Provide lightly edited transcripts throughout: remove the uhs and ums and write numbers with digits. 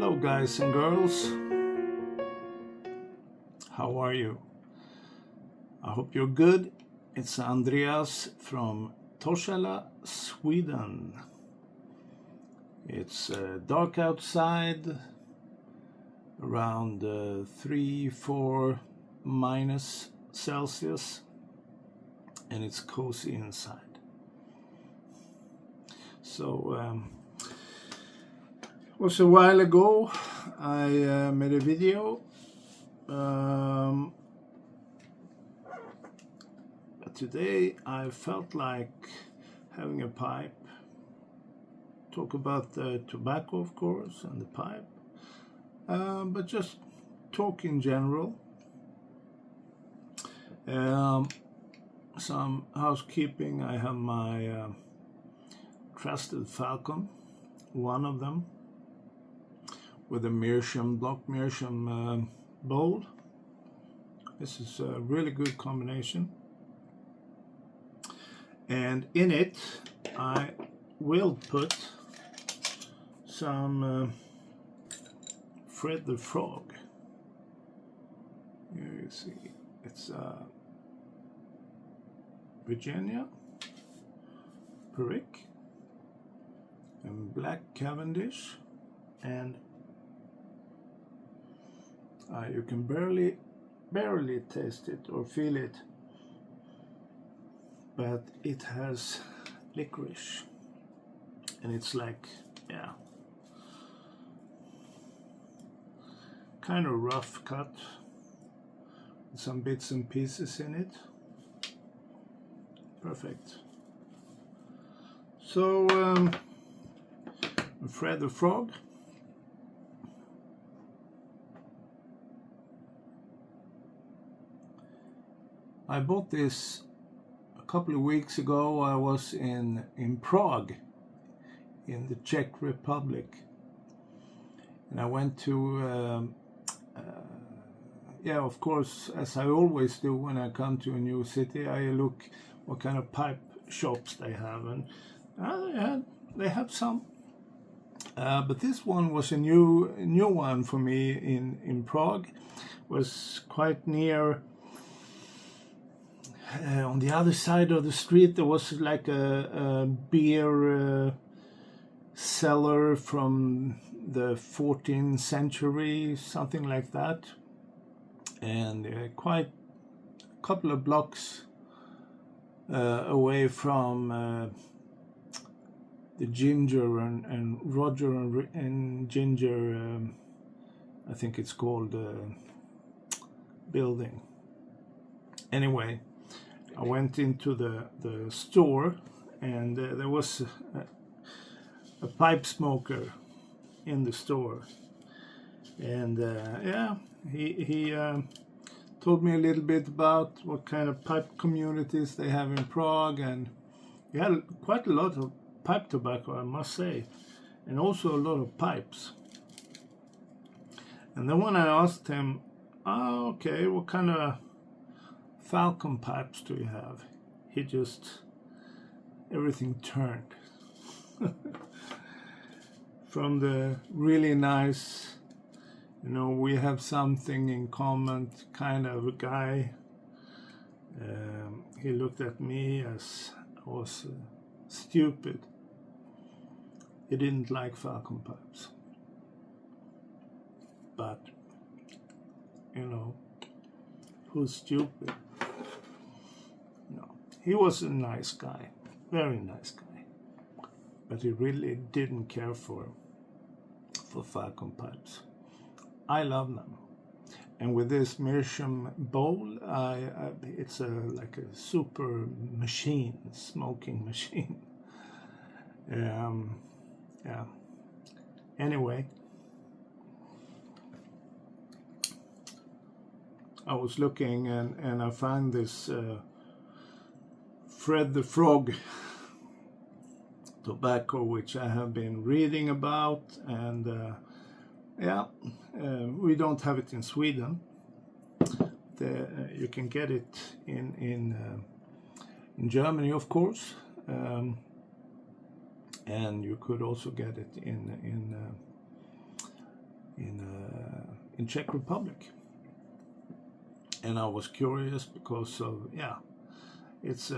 Hello guys and girls, how are you? I hope you're good. It's Andreas from Torshälla, Sweden. It's dark outside, around 3-4 minus Celsius, and it's cozy inside. So it was a while ago I made a video, but today I felt like having a pipe, talk about the tobacco of course and the pipe, but just talk in general. Some housekeeping. I have my trusted Falcon, one of them, with a Meerschaum, block Meerschaum bowl. This is a really good combination. And in it I will put some Fred the Frog. Here you see, it's Virginia, Perique, and Black Cavendish, and you can barely taste it or feel it, but it has licorice, and it's like, yeah, kind of rough cut with some bits and pieces in it. Perfect. So Fred the Frog. I bought this a couple of weeks ago. I was in Prague, in the Czech Republic, and I went to yeah, of course, as I always do when I come to a new city, I look what kind of pipe shops they have, and they have some, but this one was a new one for me in Prague. Was quite near. On the other side of the street there was like a beer cellar from the 14th century, something like that, and quite a couple of blocks away from the Ginger and Roger and Ginger, I think it's called, building. Anyway, I went into the store, and there was a pipe smoker in the store, and yeah, he told me a little bit about what kind of pipe communities they have in Prague, and he had quite a lot of pipe tobacco, I must say, and also a lot of pipes. And then when I asked him, oh, okay, what kind of Falcon pipes do you have? He just, everything turned. From the really nice, you know, we have something in common kind of a guy. He looked at me as I was stupid. He didn't like Falcon pipes. But, you know, who's stupid? No, he was a nice guy, very nice guy, but he really didn't care for Falcon pipes. I love them, and with this Meerschaum bowl, it's like a super machine, smoking machine. Yeah. Anyway, I was looking and I found this Fred the Frog tobacco, which I have been reading about, and yeah, we don't have it in Sweden. You can get it in Germany, of course, and you could also get it in in Czech Republic, and I was curious because of it's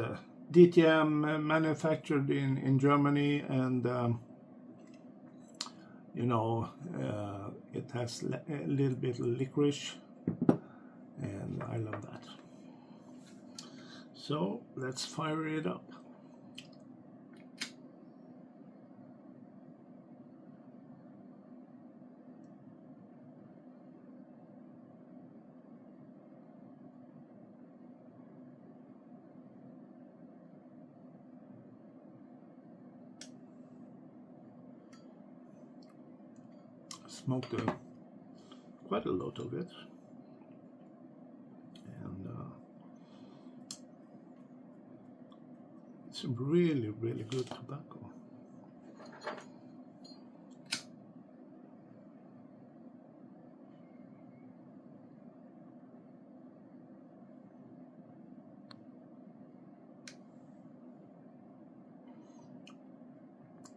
DTM manufactured in Germany, and it has a little bit of licorice, and I love that. So let's fire it up. Smoked quite a lot of it, and it's really, really good tobacco.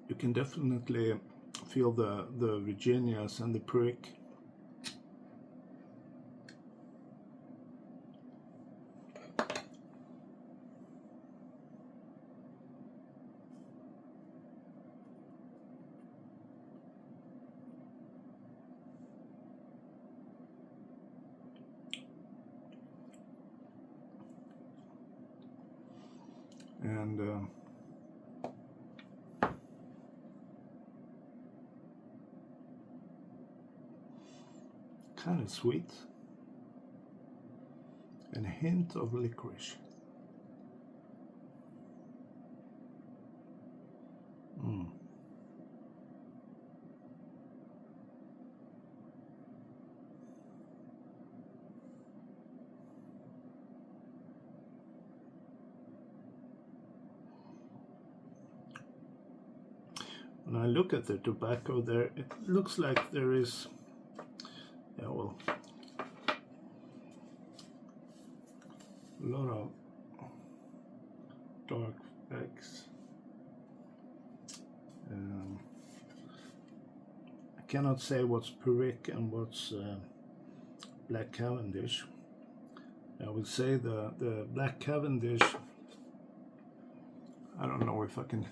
You can definitely feel the Virginias and the Perique. And kind of sweet, and a hint of licorice. When I look at the tobacco there, it looks like there is, a lot of dark flecks. I cannot say what's Perique and what's Black Cavendish. I would say the Black Cavendish, I don't know if I can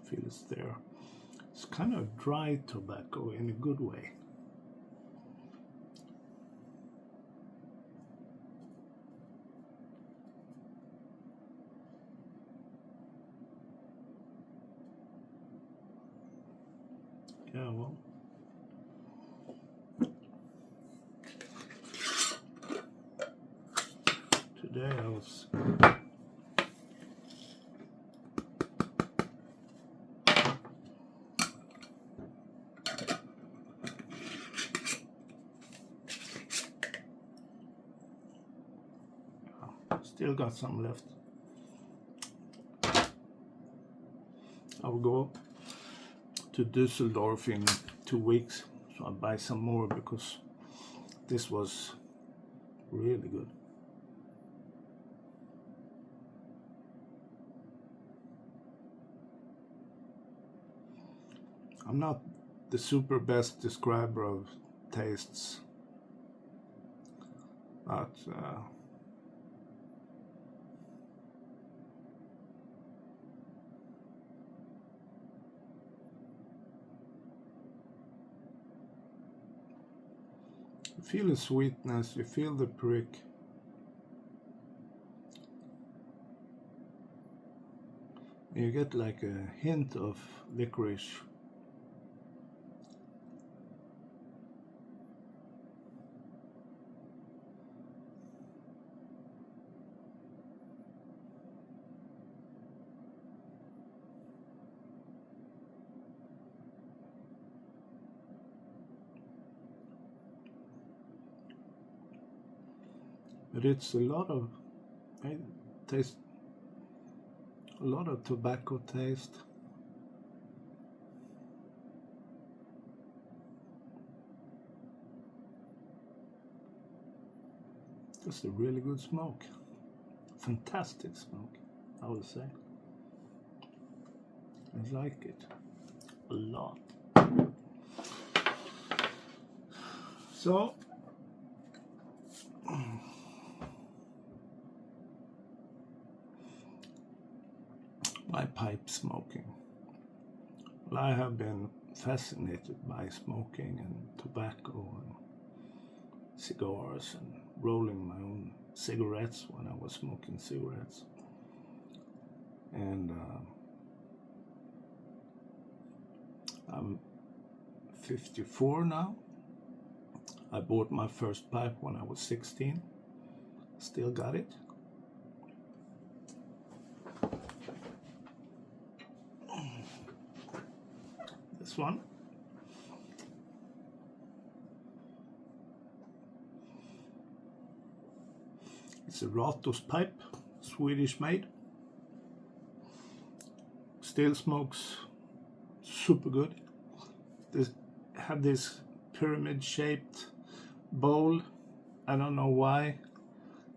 feel it's there. It's kind of dry tobacco in a good way. Yeah, well, today I was still got some left. I will go up to Düsseldorf in 2 weeks, so I'll buy some more because this was really good. I'm not the super best describer of tastes, but you feel the sweetness, you feel the Perique. You get like a hint of licorice. But it's a lot of, I taste a lot of tobacco taste. Just a really good smoke. Fantastic smoke, I would say. I like it a lot. So my pipe smoking. Well, I have been fascinated by smoking and tobacco and cigars and rolling my own cigarettes when I was smoking cigarettes. And I'm 54 now. I bought my first pipe when I was 16. Still got it. This one. It's a Ratos pipe, Swedish made. Still smokes super good. This have this pyramid shaped bowl. I don't know why.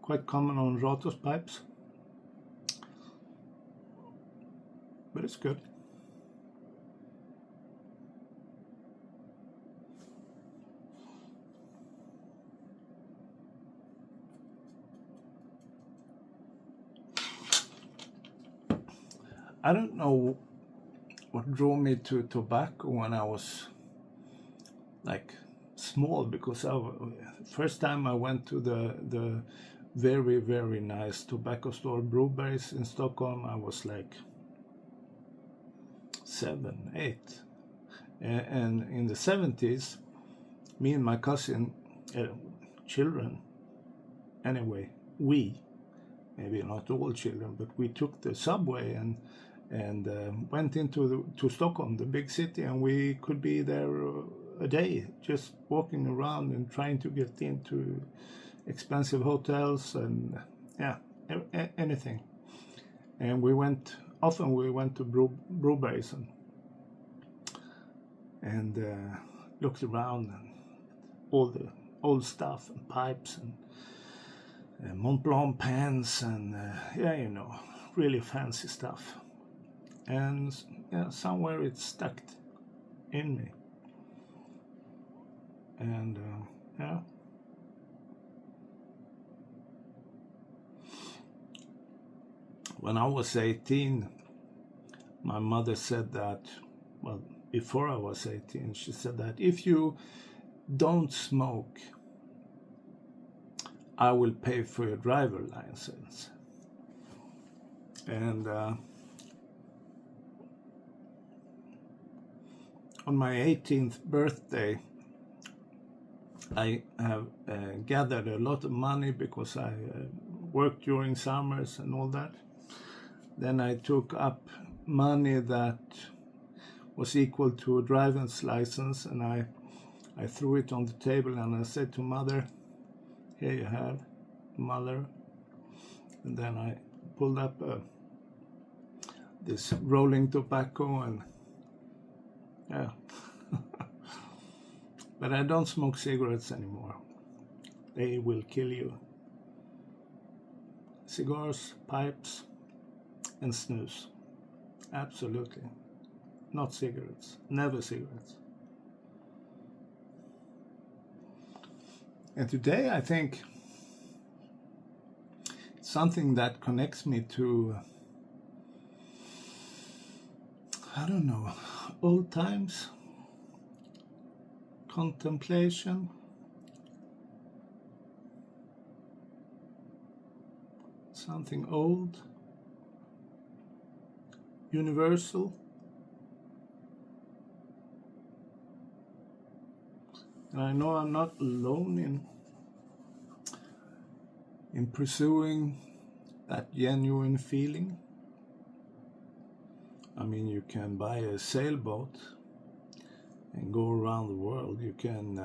Quite common on Ratos pipes. But it's good. I don't know what drew me to tobacco when I was like small, because first time I went to the very, very nice tobacco store Brobergs in Stockholm, I was like 7, 8. And in the 70s, me and my cousin, children, anyway, maybe not all children, but we took the subway and went into to Stockholm, the big city, and we could be there a day, just walking around and trying to get into expensive hotels and anything. And we went to Brobergs and looked around, and all the old stuff and pipes and Mont Blanc pans and really fancy stuff. And somewhere it stuck in me. And when I was 18, my mother said that, well, before I was 18, she said that if you don't smoke, I will pay for your driver license. And on my 18th birthday, I have gathered a lot of money because I worked during summers and all that. Then I took up money that was equal to a driver's license, and I threw it on the table, and I said to Mother, "Here you have, Mother." And then I pulled up this rolling tobacco, and but I don't smoke cigarettes anymore. They will kill you. Cigars, pipes, and snus. Absolutely. Not cigarettes. Never cigarettes. And today I think something that connects me to, I don't know, old times, contemplation, something old, universal. And I know I'm not alone in pursuing that genuine feeling. I mean, you can buy a sailboat and go around the world. You can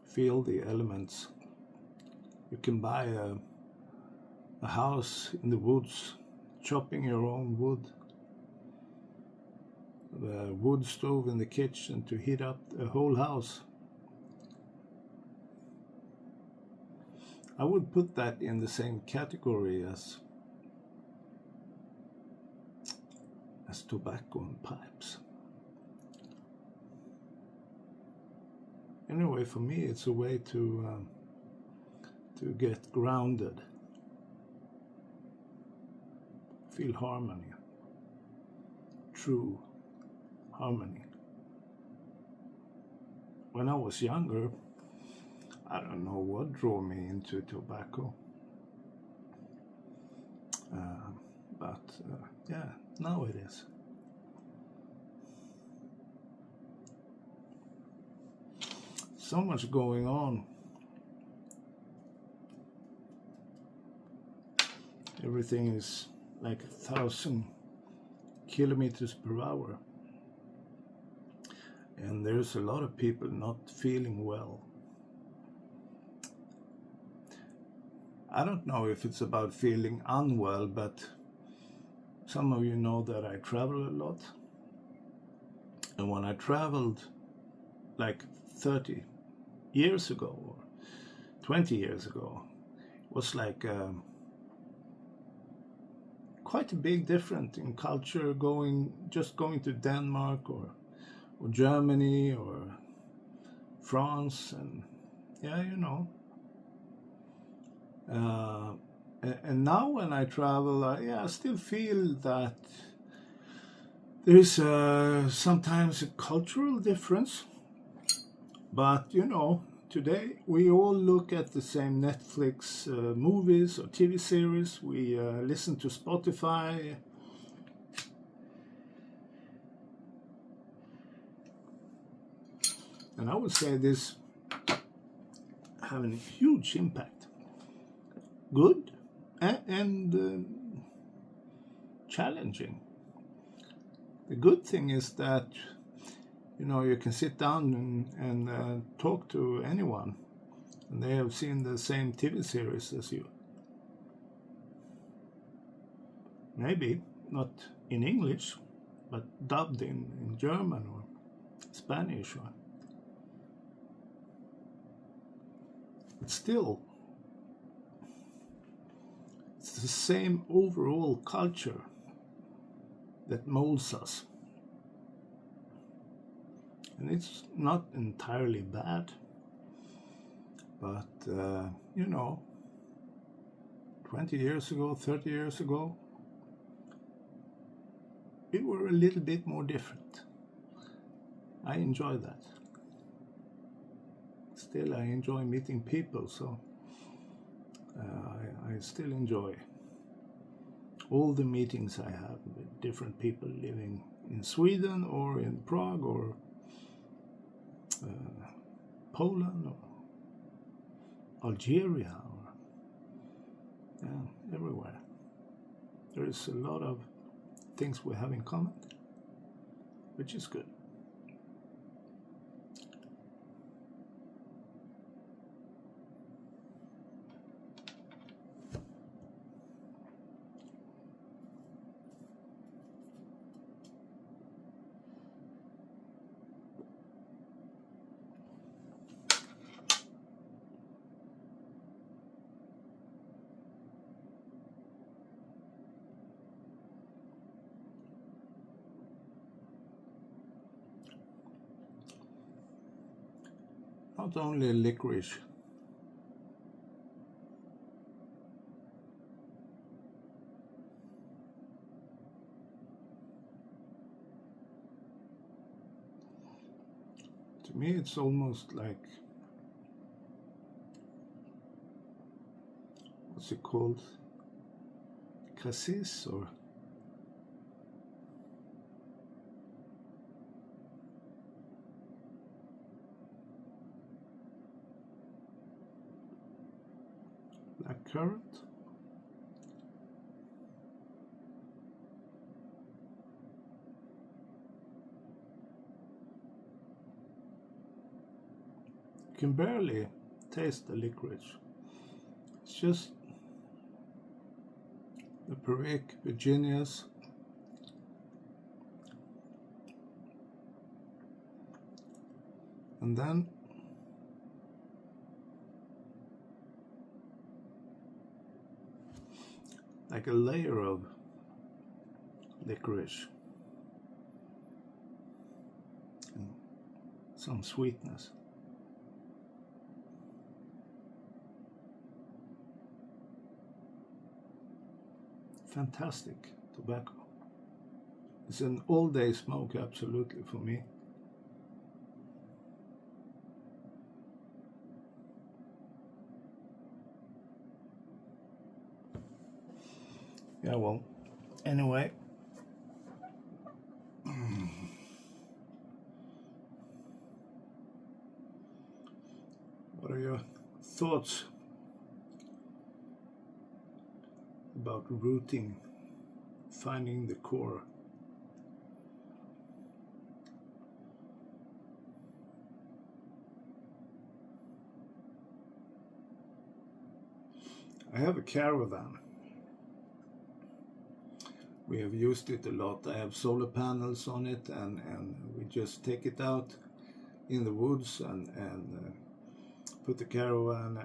feel the elements. You can buy a house in the woods, chopping your own wood, a wood stove in the kitchen to heat up the whole house. I would put that in the same category as tobacco and pipes. Anyway, for me, it's a way to get grounded, feel harmony, true harmony. When I was younger, I don't know what drew me into tobacco, but yeah, now it is. So much going on. Everything is like 1,000 kilometers per hour. And there's a lot of people not feeling well. I don't know if it's about feeling unwell, but some of you know that I travel a lot. And when I traveled like 30 years ago or 20 years ago, it was like quite a big difference in culture, just going to Denmark or Germany or France, and yeah, you know. And now when I travel, I still feel that there is sometimes a cultural difference. But you know, today we all look at the same Netflix movies or TV series. We listen to Spotify. And I would say this having a huge impact. Good and challenging. The good thing is that, you know, you can sit down and talk to anyone, and they have seen the same TV series as you. Maybe not in English, but dubbed in German or Spanish. But still, it's the same overall culture that molds us. And it's not entirely bad, but you know, 20 years ago, 30 years ago, we were a little bit more different. I enjoy that. Still, I enjoy meeting people, so I still enjoy all the meetings I have with different people living in Sweden or in Prague or Poland or Algeria or everywhere. There is a lot of things we have in common, which is good. Not only licorice. To me, it's almost like, what's it called? Cassis or blackcurrant. You can barely taste the licorice. It's just the Perique, Virginias, and then like a layer of licorice and some sweetness. Fantastic tobacco. It's an all-day smoke, absolutely, for me. Yeah, well, anyway. What are your thoughts about rooting, finding the core? I have a caravan. We have used it a lot. I have solar panels on it, and we just take it out in the woods and put the caravan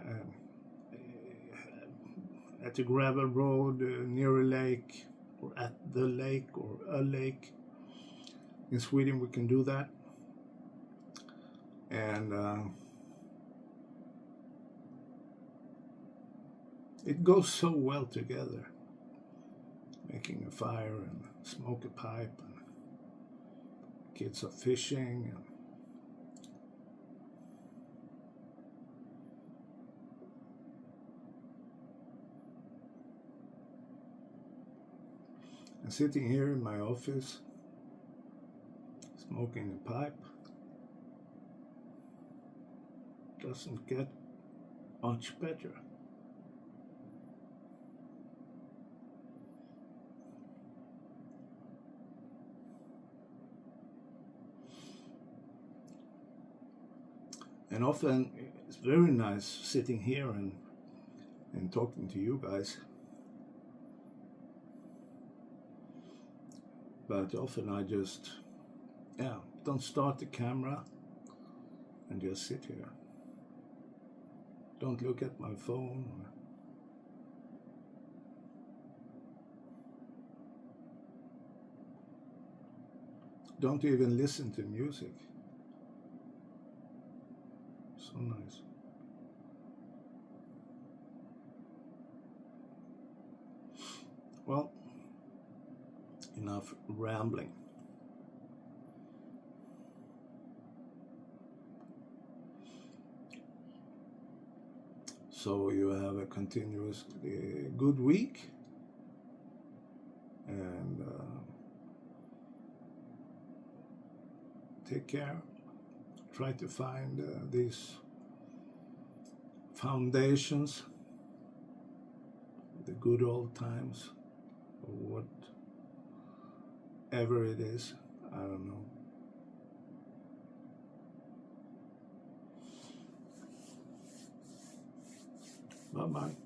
at a gravel road near a lake, or at the lake, or a lake. In Sweden we can do that, and it goes so well together. Making a fire and smoke a pipe, and kids are fishing, and sitting here in my office, smoking a pipe, doesn't get much better. And often it's very nice sitting here and talking to you guys. But often I just, don't start the camera and just sit here. Don't look at my phone. Don't even listen to music. So nice. Well, enough rambling. So you have a continuously good week, and take care. Try to find these foundations, the good old times, or whatever it is, I don't know. Bye-bye.